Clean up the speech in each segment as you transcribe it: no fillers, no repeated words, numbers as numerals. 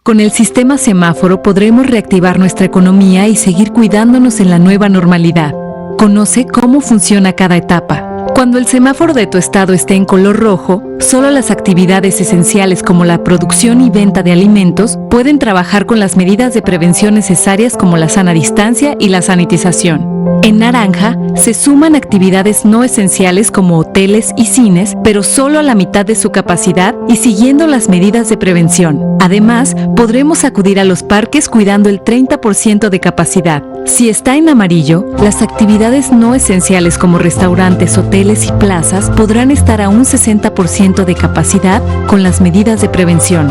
Con el sistema semáforo podremos reactivar nuestra economía y seguir cuidándonos en la nueva normalidad. Conoce cómo funciona cada etapa. Cuando el semáforo de tu estado esté en color rojo, solo las actividades esenciales como la producción y venta de alimentos pueden trabajar con las medidas de prevención necesarias como la sana distancia y la sanitización. En naranja, se suman actividades no esenciales como hoteles y cines, pero solo a la mitad de su capacidad y siguiendo las medidas de prevención. Además, podremos acudir a los parques cuidando el 30% de capacidad. Si está en amarillo, las actividades no esenciales como restaurantes, hoteles y plazas podrán estar a un 60% de capacidad con las medidas de prevención.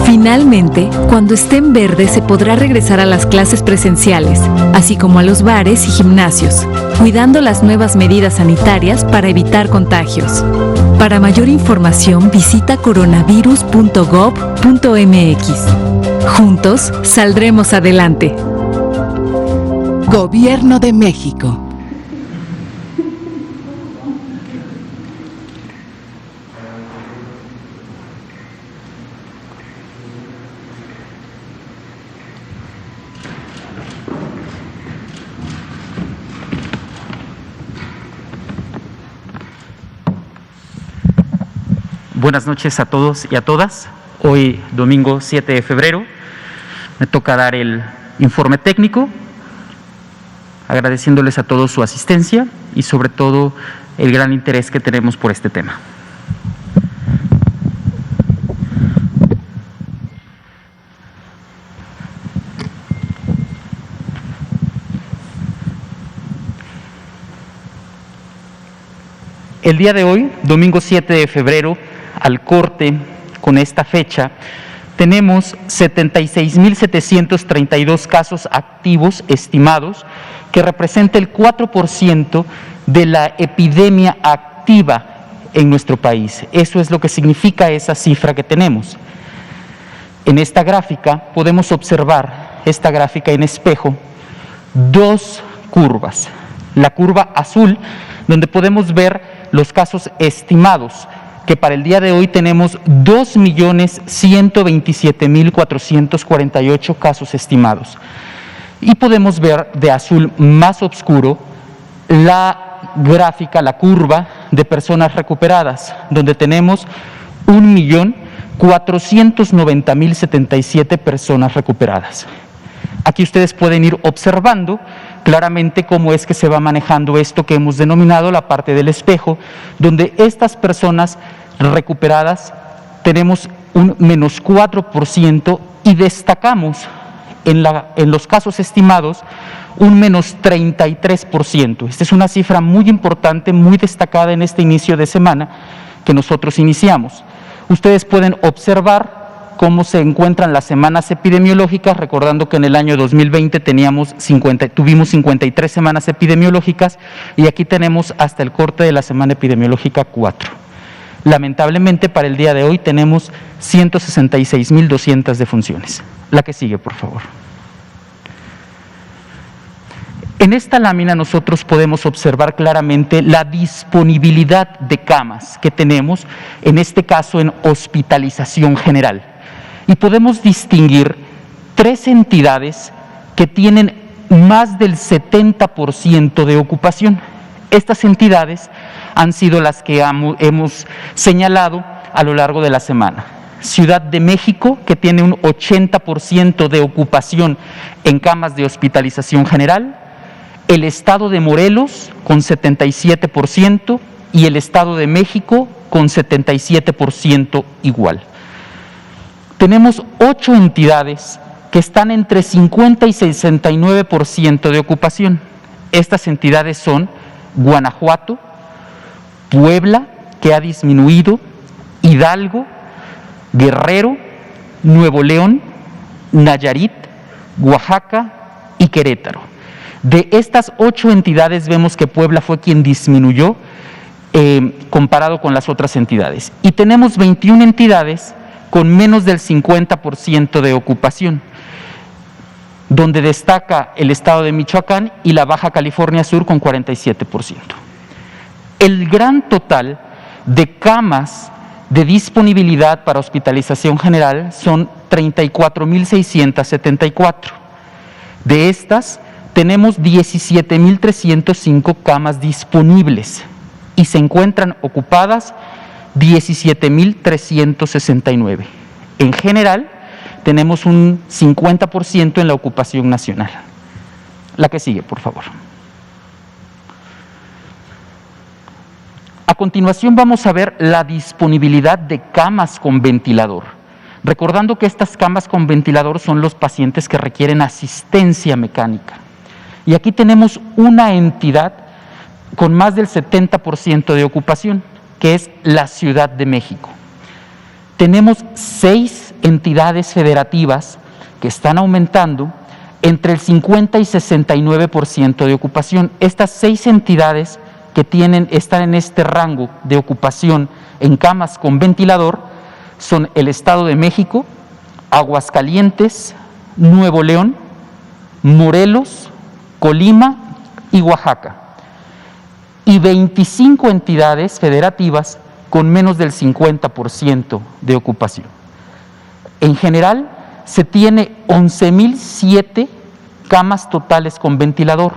Finalmente, cuando esté en verde se podrá regresar a las clases presenciales, así como a los bares y gimnasios, cuidando las nuevas medidas sanitarias para evitar contagios. Para mayor información visita coronavirus.gov.mx. Juntos saldremos adelante. Gobierno de México. Buenas noches a todos y a todas. Hoy, domingo 7 de febrero, me toca dar el informe técnico, agradeciéndoles a todos su asistencia y sobre todo el gran interés que tenemos por este tema. El día de hoy, domingo 7 de febrero, al corte con esta fecha, tenemos 76.732 casos activos estimados, que representa el 4% de la epidemia activa en nuestro país. Eso es lo que significa esa cifra que tenemos. En esta gráfica podemos observar, esta gráfica en espejo, dos curvas. La curva azul, donde podemos ver los casos estimados, que para el día de hoy tenemos 2.127.448 casos estimados. Y podemos ver de azul más oscuro la gráfica, la curva de personas recuperadas, donde tenemos 1.490.077 personas recuperadas. Aquí ustedes pueden ir observando claramente cómo es que se va manejando esto que hemos denominado la parte del espejo, donde estas personas recuperadas tenemos un menos 4% y destacamos en los casos estimados un menos 33%. Esta es una cifra muy importante, muy destacada en este inicio de semana que nosotros iniciamos. Ustedes pueden observar cómo se encuentran las semanas epidemiológicas, recordando que en el año 2020 tuvimos 53 semanas epidemiológicas y aquí tenemos hasta el corte de la semana epidemiológica 4. Lamentablemente para el día de hoy tenemos 166.200 defunciones. La que sigue, por favor. En esta lámina nosotros podemos observar claramente la disponibilidad de camas que tenemos, en este caso en hospitalización general. Y podemos distinguir tres entidades que tienen más del 70% de ocupación. Estas entidades han sido las que hemos señalado a lo largo de la semana. Ciudad de México, que tiene un 80% de ocupación en camas de hospitalización general, el Estado de Morelos con 77% y el Estado de México con 77% igual. Tenemos 8 entidades que están entre 50 y 69% de ocupación. Estas entidades son Guanajuato, Puebla, que ha disminuido, Hidalgo, Guerrero, Nuevo León, Nayarit, Oaxaca y Querétaro. De estas 8 entidades vemos que Puebla fue quien disminuyó comparado con las otras entidades. Y tenemos 21 entidades con menos del 50% de ocupación, donde destaca el estado de Michoacán y la Baja California Sur con 47%. El gran total de camas de disponibilidad para hospitalización general son 34.674. De estas, tenemos 17.305 camas disponibles y se encuentran ocupadas 17.369. En general, tenemos un 50% en la ocupación nacional. La que sigue, por favor. A continuación vamos a ver la disponibilidad de camas con ventilador. Recordando que estas camas con ventilador son los pacientes que requieren asistencia mecánica. Y aquí tenemos una entidad con más del 70% de ocupación, que es la Ciudad de México. Tenemos 6 entidades federativas que están aumentando entre el 50 y 69% de ocupación. Estas 6 entidades que están en este rango de ocupación en camas con ventilador son el Estado de México, Aguascalientes, Nuevo León, Morelos, Colima y Oaxaca. Y 25 entidades federativas con menos del 50% de ocupación. En general, se tiene 11.007 camas totales con ventilador,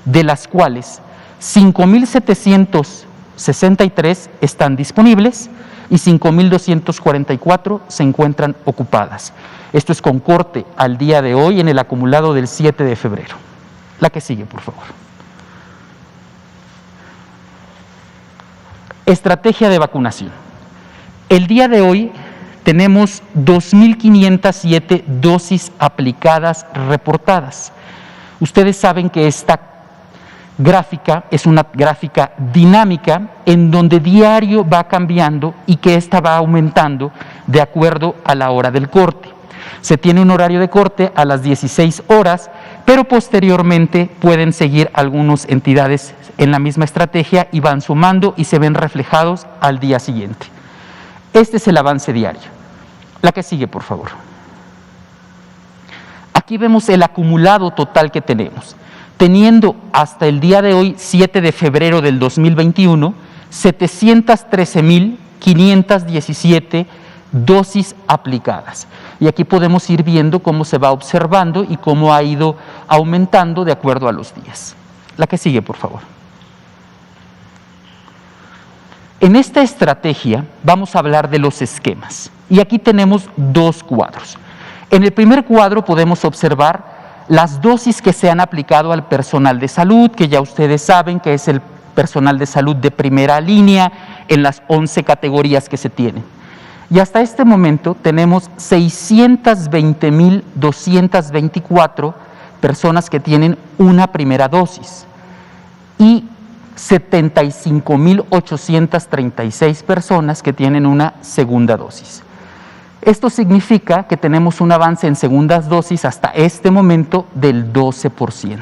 de las cuales 5.763 están disponibles y 5.244 se encuentran ocupadas. Esto es con corte al día de hoy en el acumulado del 7 de febrero. La que sigue, por favor. Estrategia de vacunación. El día de hoy tenemos 2.507 dosis aplicadas reportadas. Ustedes saben que esta gráfica es una gráfica dinámica en donde diario va cambiando y que esta va aumentando de acuerdo a la hora del corte. Se tiene un horario de corte a las 16 horas, pero posteriormente pueden seguir algunas entidades en la misma estrategia y van sumando y se ven reflejados al día siguiente. Este es el avance diario. La que sigue, por favor. Aquí vemos el acumulado total que tenemos, teniendo hasta el día de hoy, 7 de febrero del 2021, 713.517 dosis aplicadas. Y aquí podemos ir viendo cómo se va observando y cómo ha ido aumentando de acuerdo a los días. La que sigue, por favor. En esta estrategia vamos a hablar de los esquemas. Y aquí tenemos 2 cuadros. En el primer cuadro podemos observar las dosis que se han aplicado al personal de salud, que ya ustedes saben que es el personal de salud de primera línea en las 11 categorías que se tienen. Y hasta este momento tenemos 620.224 personas que tienen una primera dosis y 75.836 personas que tienen una segunda dosis. Esto significa que tenemos un avance en segundas dosis hasta este momento del 12%.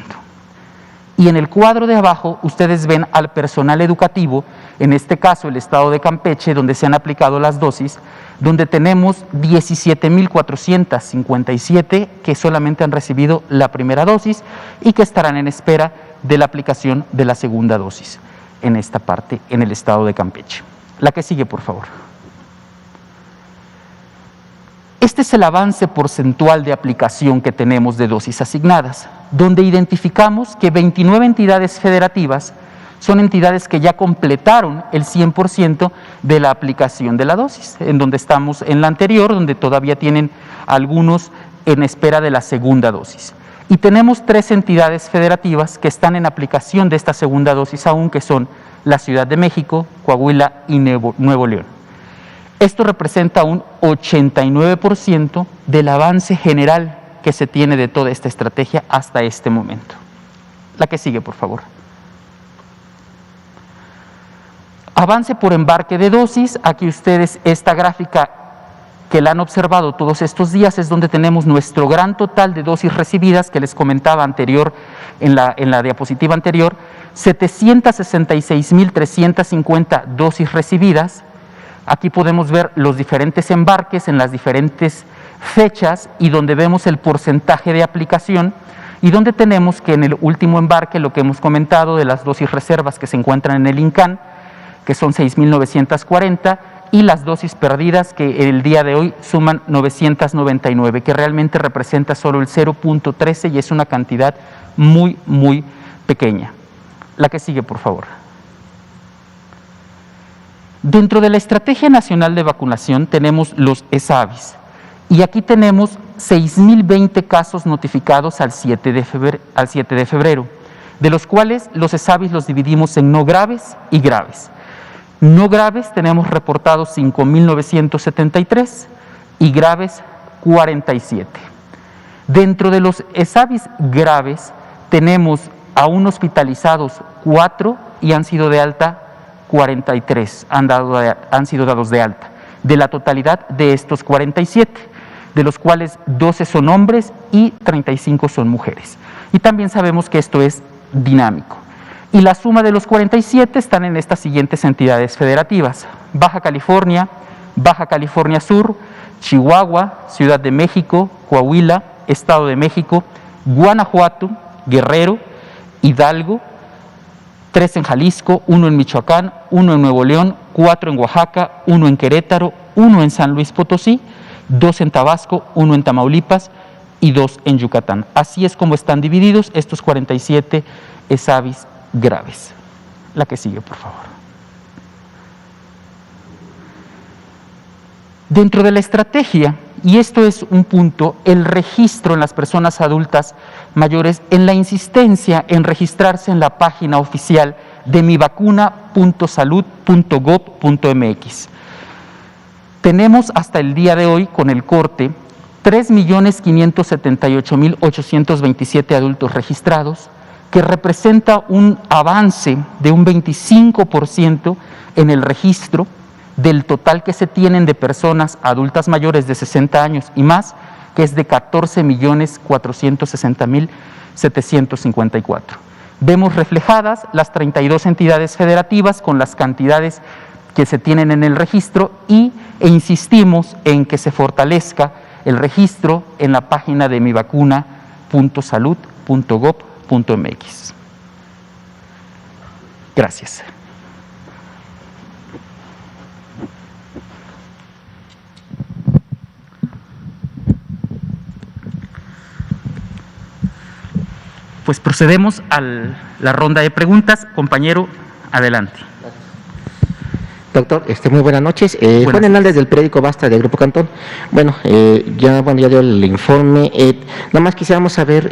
Y en el cuadro de abajo ustedes ven al personal educativo, en este caso el estado de Campeche, donde se han aplicado las dosis, donde tenemos 17.457 que solamente han recibido la primera dosis y que estarán en espera de la aplicación de la segunda dosis en esta parte, en el estado de Campeche. La que sigue, por favor. Este es el avance porcentual de aplicación que tenemos de dosis asignadas, donde identificamos que 29 entidades federativas son entidades que ya completaron el 100% de la aplicación de la dosis, en donde estamos en la anterior, donde todavía tienen algunos en espera de la segunda dosis. Y tenemos 3 entidades federativas que están en aplicación de esta segunda dosis aún, que son la Ciudad de México, Coahuila y Nuevo León. Esto representa un 89% del avance general que se tiene de toda esta estrategia hasta este momento. La que sigue, por favor. Avance por embarque de dosis. Aquí ustedes, esta gráfica que la han observado todos estos días es donde tenemos nuestro gran total de dosis recibidas que les comentaba en la diapositiva anterior, 766.350 dosis recibidas. Aquí podemos ver los diferentes embarques en las diferentes fechas y donde vemos el porcentaje de aplicación y donde tenemos que en el último embarque, lo que hemos comentado de las dosis reservas que se encuentran en el INCAN, que son 6.940, y las dosis perdidas, que el día de hoy suman 999, que realmente representa solo el 0.13 y es una cantidad muy, muy pequeña. La que sigue, por favor. Dentro de la Estrategia Nacional de Vacunación tenemos los ESAVIS, y aquí tenemos 6.020 casos notificados al 7 de febrero, de los cuales los ESAVIS los dividimos en no graves y graves. No graves tenemos reportados 5.973 y graves 47. Dentro de los ESAVIS graves tenemos aún hospitalizados 4 y han sido de alta 43, han sido dados de alta, de la totalidad de estos 47, de los cuales 12 son hombres y 35 son mujeres. Y también sabemos que esto es dinámico. Y la suma de los 47 están en estas siguientes entidades federativas: Baja California, Baja California Sur, Chihuahua, Ciudad de México, Coahuila, Estado de México, Guanajuato, Guerrero, Hidalgo, 3 en Jalisco, 1 en Michoacán, 1 en Nuevo León, 4 en Oaxaca, 1 en Querétaro, 1 en San Luis Potosí, 2 en Tabasco, 1 en Tamaulipas y 2 en Yucatán. Así es como están divididos estos 47 ESAVIS graves. La que sigue, por favor. Dentro de la estrategia, y esto es un punto, el registro en las personas adultas mayores, en la insistencia en registrarse en la página oficial de mivacuna.salud.gov.mx. Tenemos hasta el día de hoy, con el corte, 3.578.827 adultos registrados, que representa un avance de un 25% en el registro del total que se tienen de personas adultas mayores de 60 años y más, que es de 14.460.754. Vemos reflejadas las 32 entidades federativas con las cantidades que se tienen en el registro e insistimos en que se fortalezca el registro en la página de mivacuna.salud.gov.mx. Gracias. Pues procedemos a la ronda de preguntas. Compañero, adelante. Doctor, muy buenas noches. Juan Hernández del periódico Basta de Grupo Cantón. Ya dio el informe. Nada más quisiéramos saber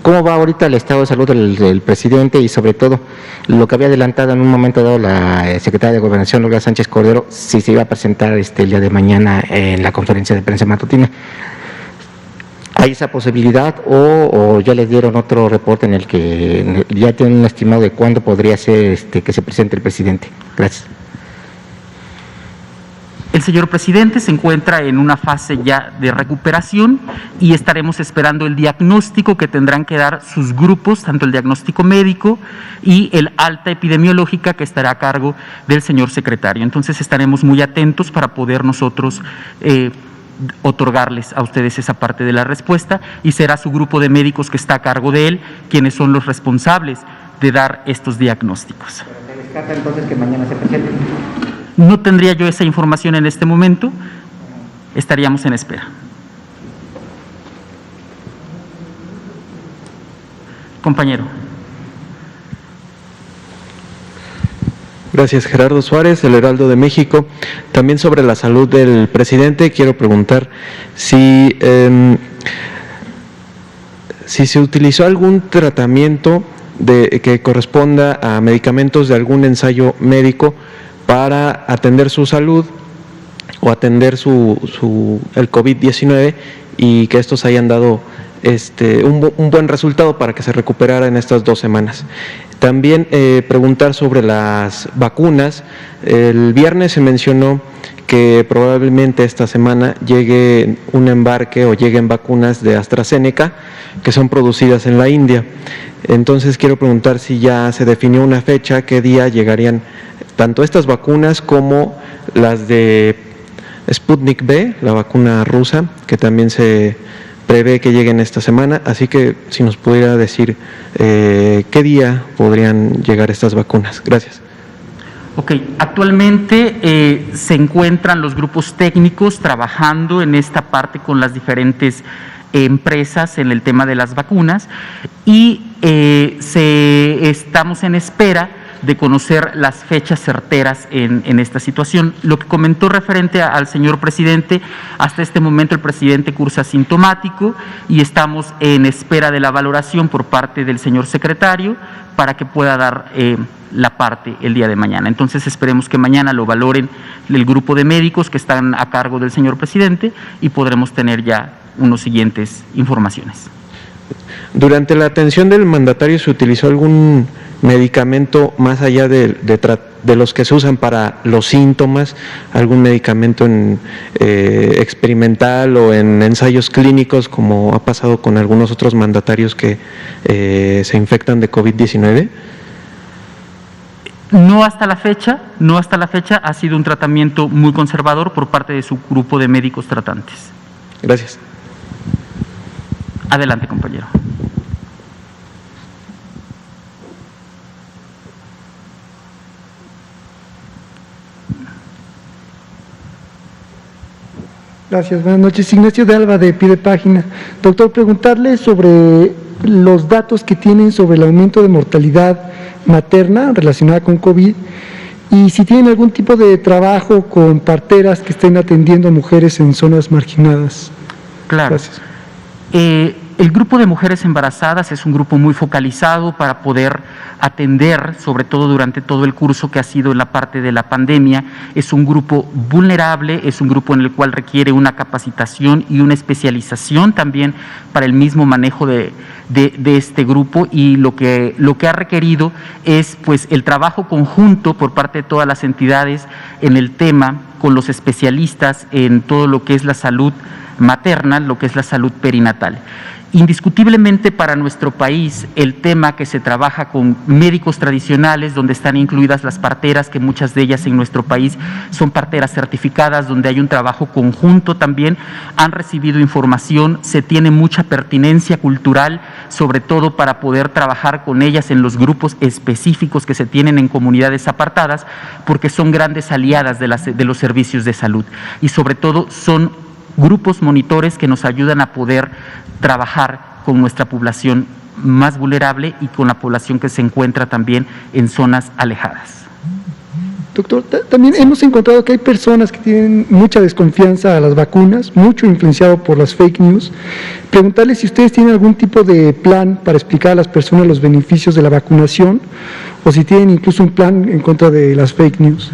cómo va ahorita el estado de salud del presidente y sobre todo lo que había adelantado en un momento dado la secretaria de Gobernación, Olga Sánchez Cordero, si se iba a presentar el día de mañana en la conferencia de prensa matutina. ¿Hay esa posibilidad o ya les dieron otro reporte en el que ya tienen un estimado de cuándo podría ser que se presente el presidente? Gracias. El señor presidente se encuentra en una fase ya de recuperación y estaremos esperando el diagnóstico que tendrán que dar sus grupos, tanto el diagnóstico médico y el alta epidemiológica que estará a cargo del señor secretario. Entonces estaremos muy atentos para poder nosotros otorgarles a ustedes esa parte de la respuesta y será su grupo de médicos que está a cargo de él quienes son los responsables de dar estos diagnósticos. ¿Pero se descarta entonces que mañana se presente? No tendría yo esa información en este momento, estaríamos en espera. Compañero. Gracias, Gerardo Suárez, El Heraldo de México. También sobre la salud del presidente, quiero preguntar si se utilizó algún tratamiento que corresponda a medicamentos de algún ensayo médico para atender su salud o atender el COVID-19 y que estos hayan dado un buen resultado para que se recuperara en estas 2 semanas. También preguntar sobre las vacunas. El viernes se mencionó que probablemente esta semana llegue un embarque o lleguen vacunas de AstraZeneca que son producidas en la India. Entonces quiero preguntar si ya se definió una fecha, qué día llegarían tanto estas vacunas como las de Sputnik V, la vacuna rusa, que también se prevé que lleguen esta semana. Así que si nos pudiera decir qué día podrían llegar estas vacunas. Gracias. Ok, actualmente se encuentran los grupos técnicos trabajando en esta parte con las diferentes empresas en el tema de las vacunas y estamos en espera de conocer las fechas certeras en esta situación. Lo que comentó referente al señor presidente, hasta este momento el presidente cursa asintomático y estamos en espera de la valoración por parte del señor secretario para que pueda dar la parte el día de mañana. Entonces esperemos que mañana lo valoren el grupo de médicos que están a cargo del señor presidente y podremos tener ya unos siguientes informaciones. ¿Durante la atención del mandatario se utilizó algún medicamento más allá de los que se usan para los síntomas, algún medicamento experimental o en ensayos clínicos como ha pasado con algunos otros mandatarios que se infectan de COVID-19? No hasta la fecha, ha sido un tratamiento muy conservador por parte de su grupo de médicos tratantes. Gracias. Adelante, compañero. Gracias, buenas noches. Ignacio de Alba, de Pie de Página. Doctor, preguntarle sobre los datos que tienen sobre el aumento de mortalidad materna relacionada con COVID y si tienen algún tipo de trabajo con parteras que estén atendiendo a mujeres en zonas marginadas. Claro. Gracias. El grupo de mujeres embarazadas es un grupo muy focalizado para poder atender, sobre todo durante todo el curso que ha sido en la parte de la pandemia. Es un grupo vulnerable, es un grupo en el cual requiere una capacitación y una especialización también para el mismo manejo de este grupo, y lo que ha requerido es pues el trabajo conjunto por parte de todas las entidades en el tema, con los especialistas en todo lo que es la salud materna, lo que es la salud perinatal. Indiscutiblemente para nuestro país el tema que se trabaja con médicos tradicionales, donde están incluidas las parteras, que muchas de ellas en nuestro país son parteras certificadas, donde hay un trabajo conjunto también, han recibido información, se tiene mucha pertinencia cultural, sobre todo para poder trabajar con ellas en los grupos específicos que se tienen en comunidades apartadas, porque son grandes aliadas de los servicios de salud y sobre todo son grupos monitores que nos ayudan a poder trabajar con nuestra población más vulnerable y con la población que se encuentra también en zonas alejadas. Doctor, también hemos encontrado que hay personas que tienen mucha desconfianza a las vacunas, mucho influenciado por las fake news. Preguntarle si ustedes tienen algún tipo de plan para explicar a las personas los beneficios de la vacunación o si tienen incluso un plan en contra de las fake news.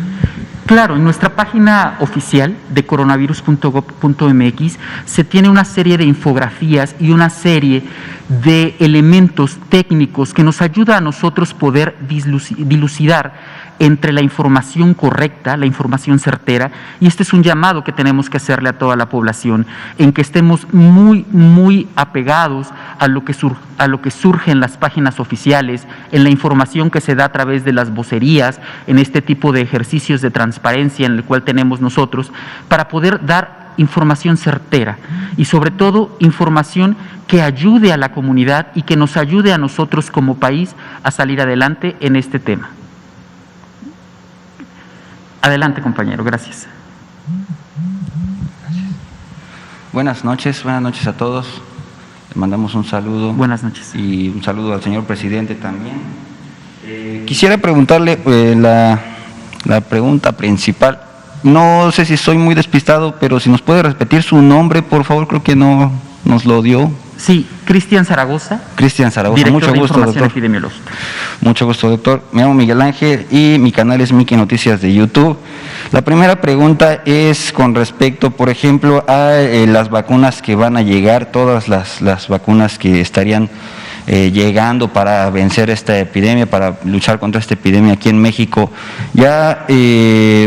Claro, en nuestra página oficial de coronavirus.gov.mx se tiene una serie de infografías y una serie de elementos técnicos que nos ayuda a nosotros poder dilucidar entre la información correcta, la información certera, y este es un llamado que tenemos que hacerle a toda la población, en que estemos muy apegados a lo que surge en las páginas oficiales, en la información que se da a través de las vocerías, en este tipo de ejercicios de transparencia en el cual tenemos nosotros, para poder dar información certera y sobre todo información que ayude a la comunidad y que nos ayude a nosotros como país a salir adelante en este tema. Adelante, compañero, gracias. Buenas noches a todos. Le mandamos un saludo. Buenas noches. Y un saludo al señor presidente también. Quisiera preguntarle la pregunta principal. No sé si soy muy despistado, pero si nos puede repetir su nombre, por favor, creo que no nos lo dio. Sí, Cristian Zaragoza. Cristian Zaragoza, director mucho de gusto, Información doctor. Epidemiológica. Mucho gusto, doctor. Me llamo Miguel Ángel y mi canal es Miki Noticias de YouTube. La primera pregunta es con respecto, por ejemplo, a las vacunas que van a llegar, todas las vacunas que estarían llegando para vencer esta epidemia, para luchar contra esta epidemia aquí en México. ¿Ya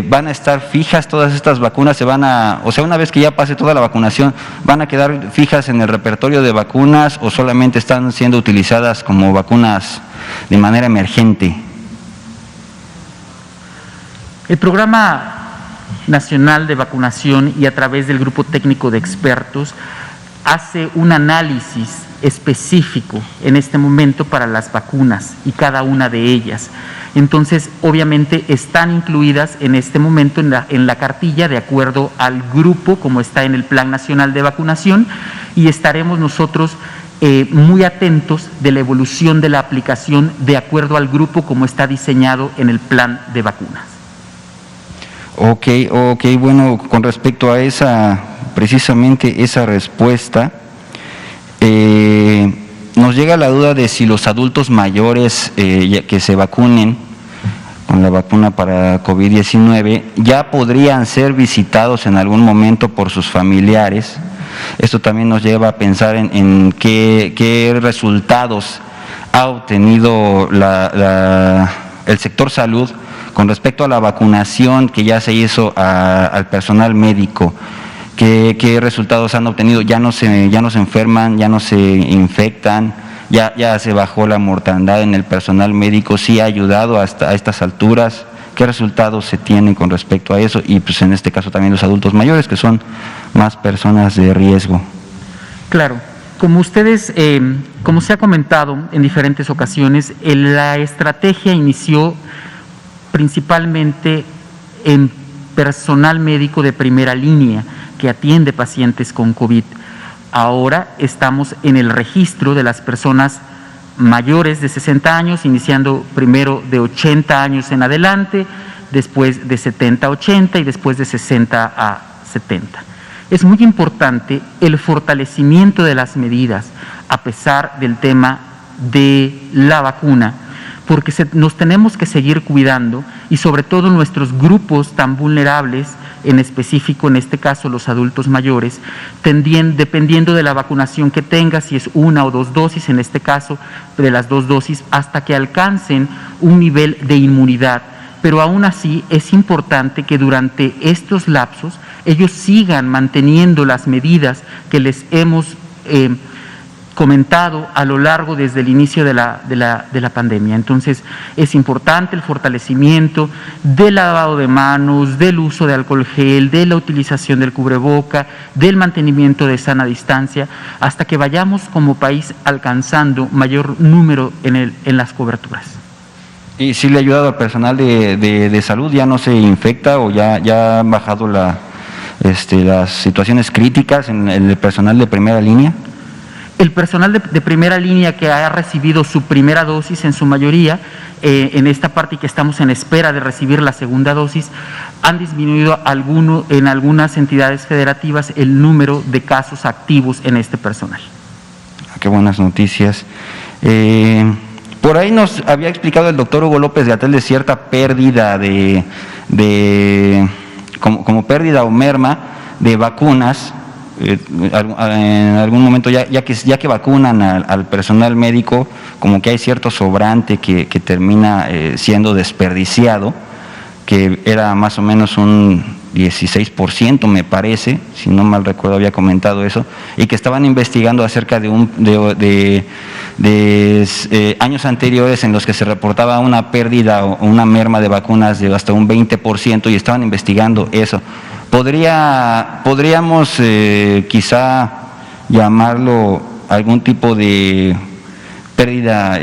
van a estar fijas todas estas vacunas? Una vez que ya pase toda la vacunación, ¿van a quedar fijas en el repertorio de vacunas o solamente están siendo utilizadas como vacunas de manera emergente? El Programa Nacional de Vacunación y a través del Grupo Técnico de Expertos hace un análisis específico en este momento para las vacunas y cada una de ellas. Entonces, obviamente están incluidas en este momento en la cartilla de acuerdo al grupo, como está en el Plan Nacional de Vacunación, y estaremos nosotros muy atentos de la evolución de la aplicación de acuerdo al grupo como está diseñado en el plan de vacunas. Ok, bueno, con respecto a precisamente esa respuesta, nos llega la duda de si los adultos mayores que se vacunen con la vacuna para COVID-19 ya podrían ser visitados en algún momento por sus familiares. Esto también nos lleva a pensar en qué resultados ha obtenido el sector salud con respecto a la vacunación que ya se hizo al personal médico. ¿Qué resultados han obtenido? Ya no se enferman, ya no se infectan, ya se bajó la mortandad en el personal médico, sí ha ayudado hasta a estas alturas. ¿Qué resultados se tienen con respecto a eso? Y pues en este caso también los adultos mayores, que son más personas de riesgo. Claro, como ustedes, como se ha comentado en diferentes ocasiones, la estrategia inició principalmente en personal médico de primera línea que atiende pacientes con COVID. Ahora estamos en el registro de las personas mayores de 60 años, iniciando primero de 80 años en adelante, después de 70 a 80 y después de 60 a 70. Es muy importante el fortalecimiento de las medidas a pesar del tema de la vacuna, porque nos tenemos que seguir cuidando y sobre todo nuestros grupos tan vulnerables, en específico en este caso los adultos mayores, dependiendo de la vacunación que tenga, si es 1 o 2 dosis, en este caso de las 2 dosis, hasta que alcancen un nivel de inmunidad. Pero aún así es importante que durante estos lapsos ellos sigan manteniendo las medidas que les hemos comentado a lo largo desde el inicio de la pandemia. Entonces es importante el fortalecimiento del lavado de manos, del uso de alcohol gel, de la utilización del cubreboca, del mantenimiento de sana distancia, hasta que vayamos como país alcanzando mayor número en las coberturas. ¿Y si le ha ayudado al personal de salud? ¿Ya no se infecta o ya han bajado las situaciones críticas en el personal de primera línea? El personal de primera línea que ha recibido su primera dosis en su mayoría, en esta parte y que estamos en espera de recibir la segunda dosis, han disminuido en algunas entidades federativas el número de casos activos en este personal. Qué buenas noticias. Por ahí nos había explicado el doctor Hugo López-Gatell de cierta pérdida como pérdida o merma de vacunas. En algún momento ya que vacunan al personal médico, como que hay cierto sobrante que termina siendo desperdiciado, que era más o menos un 16%, me parece, si no mal recuerdo había comentado eso, y que estaban investigando acerca de años anteriores en los que se reportaba una pérdida o una merma de vacunas de hasta un 20%, y estaban investigando eso. Podríamos quizá llamarlo algún tipo de pérdida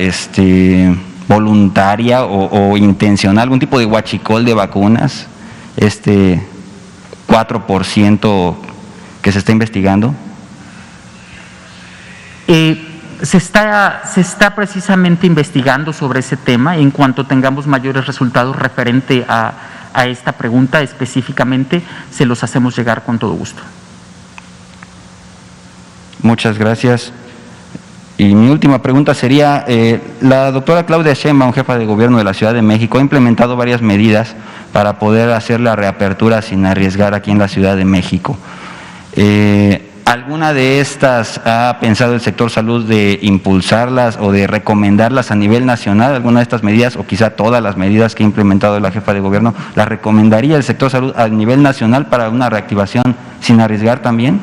voluntaria o intencional, algún tipo de huachicol de vacunas, 4% que se está investigando. Se está precisamente investigando sobre ese tema. En cuanto tengamos mayores resultados referente a esta pregunta específicamente, se los hacemos llegar con todo gusto. Muchas gracias. Y mi última pregunta sería, la doctora Claudia Sheinbaum, jefa de gobierno de la Ciudad de México, ha implementado varias medidas para poder hacer la reapertura sin arriesgar aquí en la Ciudad de México. ¿Alguna de estas ha pensado el sector salud de impulsarlas o de recomendarlas a nivel nacional? ¿Alguna de estas medidas o quizá todas las medidas que ha implementado la jefa de gobierno las recomendaría el sector salud a nivel nacional para una reactivación sin arriesgar también?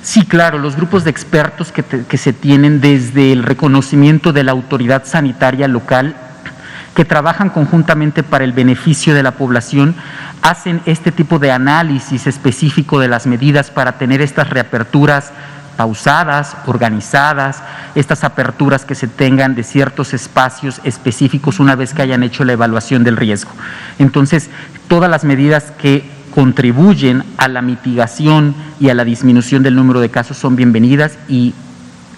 Sí, claro, los grupos de expertos que se tienen desde el reconocimiento de la autoridad sanitaria local, que trabajan conjuntamente para el beneficio de la población, hacen este tipo de análisis específico de las medidas para tener estas reaperturas pausadas, organizadas, estas aperturas que se tengan de ciertos espacios específicos una vez que hayan hecho la evaluación del riesgo. Entonces, todas las medidas que contribuyen a la mitigación y a la disminución del número de casos son bienvenidas y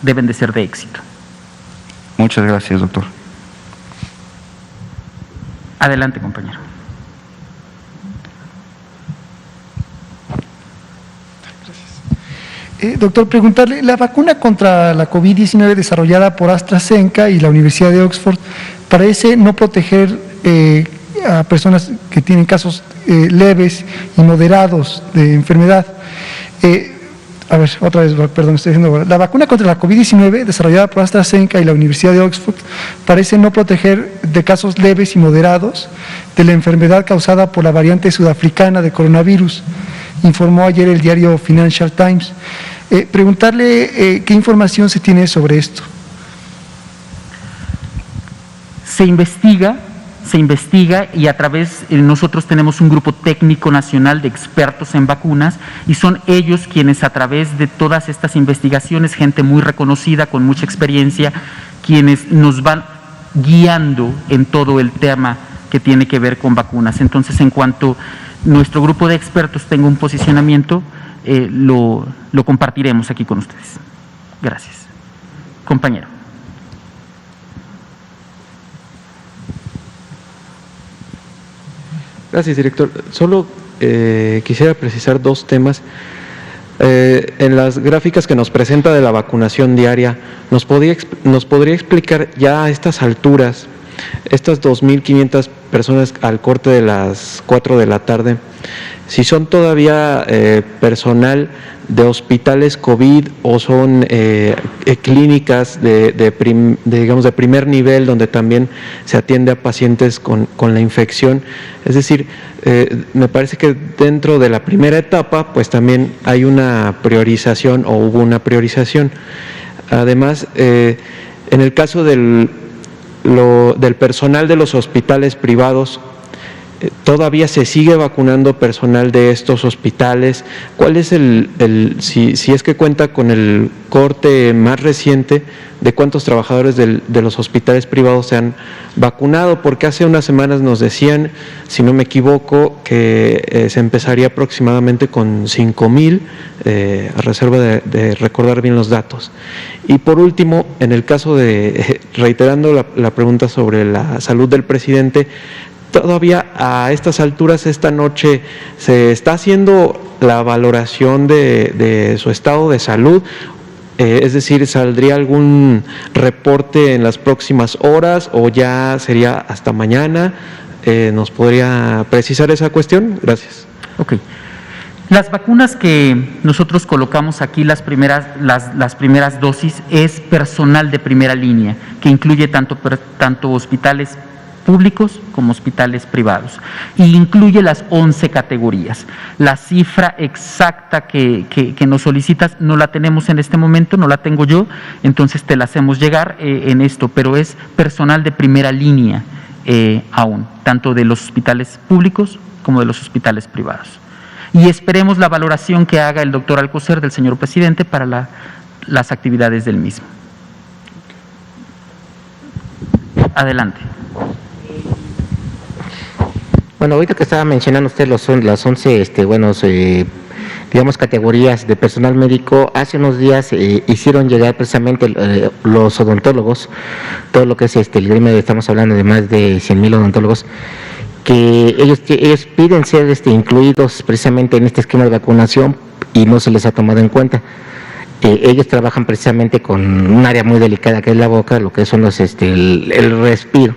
deben de ser de éxito. Muchas gracias, doctor. Adelante, compañero. Doctor, preguntarle, la vacuna contra la COVID-19 desarrollada por AstraZeneca y la Universidad de Oxford parece no proteger a personas que tienen casos leves y moderados de enfermedad. A ver, otra vez, perdón, estoy diciendo, la vacuna contra la COVID-19 desarrollada por AstraZeneca y la Universidad de Oxford parece no proteger de casos leves y moderados de la enfermedad causada por la variante sudafricana de coronavirus, informó ayer el diario Financial Times. Preguntarle qué información se tiene sobre esto. Se investiga y a través, nosotros tenemos un grupo técnico nacional de expertos en vacunas y son ellos quienes a través de todas estas investigaciones, gente muy reconocida, con mucha experiencia, quienes nos van guiando en todo el tema que tiene que ver con vacunas. Entonces, en cuanto nuestro grupo de expertos tenga un posicionamiento, lo compartiremos aquí con ustedes. Gracias. Compañero. Gracias, director. Solo quisiera precisar dos temas. En las gráficas que nos presenta de la vacunación diaria, ¿nos podría explicar ya a estas alturas, estas 2.500 personas al corte de las 4 de la tarde, si son todavía personal de hospitales COVID o son clínicas digamos de primer nivel donde también se atiende a pacientes con la infección? Es decir, me parece que dentro de la primera etapa pues también hay una priorización o hubo una priorización. Además, en el caso del personal de los hospitales privados, ¿todavía se sigue vacunando personal de estos hospitales? ¿Cuál es si es que cuenta con el corte más reciente de cuántos trabajadores de los hospitales privados se han vacunado? Porque hace unas semanas nos decían, si no me equivoco, que se empezaría aproximadamente con 5,000, a reserva de recordar bien los datos. Y por último, en el caso reiterando la pregunta sobre la salud del presidente, todavía a estas alturas, esta noche, ¿se está haciendo la valoración de su estado de salud? Es decir, ¿saldría algún reporte en las próximas horas o ya sería hasta mañana? ¿Nos podría precisar esa cuestión? Gracias. Ok. Las vacunas que nosotros colocamos aquí, las primeras dosis, es personal de primera línea, que incluye tanto hospitales públicos como hospitales privados, y incluye las 11 categorías. La cifra exacta que nos solicitas no la tenemos en este momento, no la tengo yo, entonces te la hacemos llegar en esto, pero es personal de primera línea aún, tanto de los hospitales públicos como de los hospitales privados. Y esperemos la valoración que haga el doctor Alcocer del señor presidente para las actividades del mismo. Adelante. Bueno, ahorita que estaba mencionando usted las 11 digamos categorías de personal médico, hace unos días hicieron llegar precisamente los odontólogos, todo lo que es el gremio, estamos hablando de más de 100,000 odontólogos, que ellos piden ser incluidos precisamente en este esquema de vacunación y no se les ha tomado en cuenta. Ellos trabajan precisamente con un área muy delicada que es la boca, lo que son el respiro,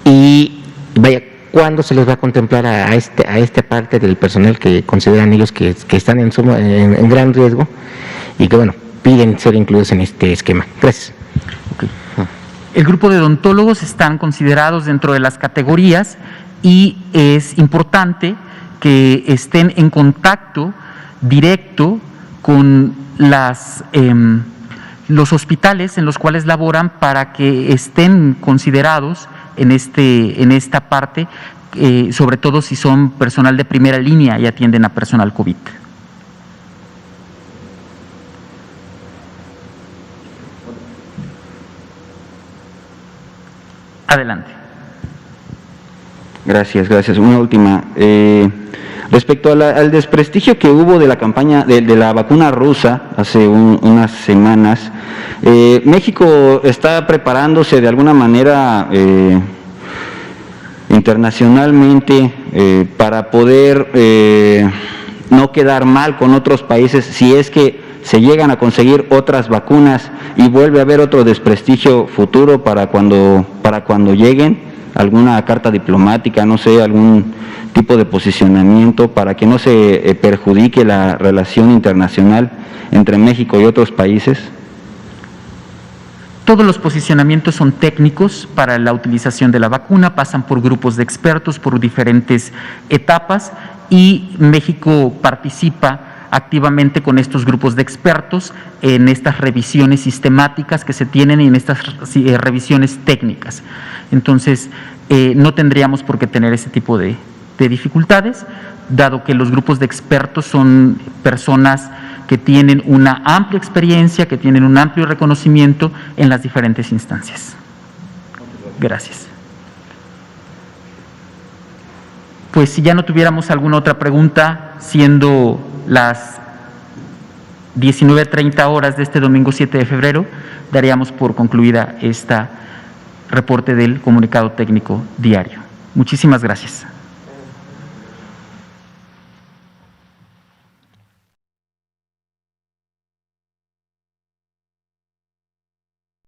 y vaya, ¿cuándo se les va a contemplar a esta parte del personal que consideran ellos que están en gran riesgo y que, bueno, piden ser incluidos en este esquema? Gracias. Okay. El grupo de odontólogos están considerados dentro de las categorías y es importante que estén en contacto directo con los hospitales en los cuales laboran para que estén considerados en esta parte, sobre todo si son personal de primera línea y atienden a personal COVID. Adelante. Gracias. Una última. Respecto al desprestigio que hubo de la campaña de la vacuna rusa hace unas semanas, México está preparándose de alguna manera internacionalmente para poder no quedar mal con otros países si es que se llegan a conseguir otras vacunas y vuelve a haber otro desprestigio futuro para cuando lleguen. Alguna carta diplomática, no sé, algún tipo de posicionamiento para que no se perjudique la relación internacional entre México y otros países? Todos los posicionamientos son técnicos para la utilización de la vacuna, pasan por grupos de expertos, por diferentes etapas, y México participa activamente con estos grupos de expertos en estas revisiones sistemáticas que se tienen y en estas revisiones técnicas. Entonces, no tendríamos por qué tener ese tipo de dificultades, dado que los grupos de expertos son personas que tienen una amplia experiencia, que tienen un amplio reconocimiento en las diferentes instancias. Gracias. Pues si ya no tuviéramos alguna otra pregunta, siendo las 19:30 horas de este domingo 7 de febrero, daríamos por concluida esta reporte del comunicado técnico diario. Muchísimas gracias.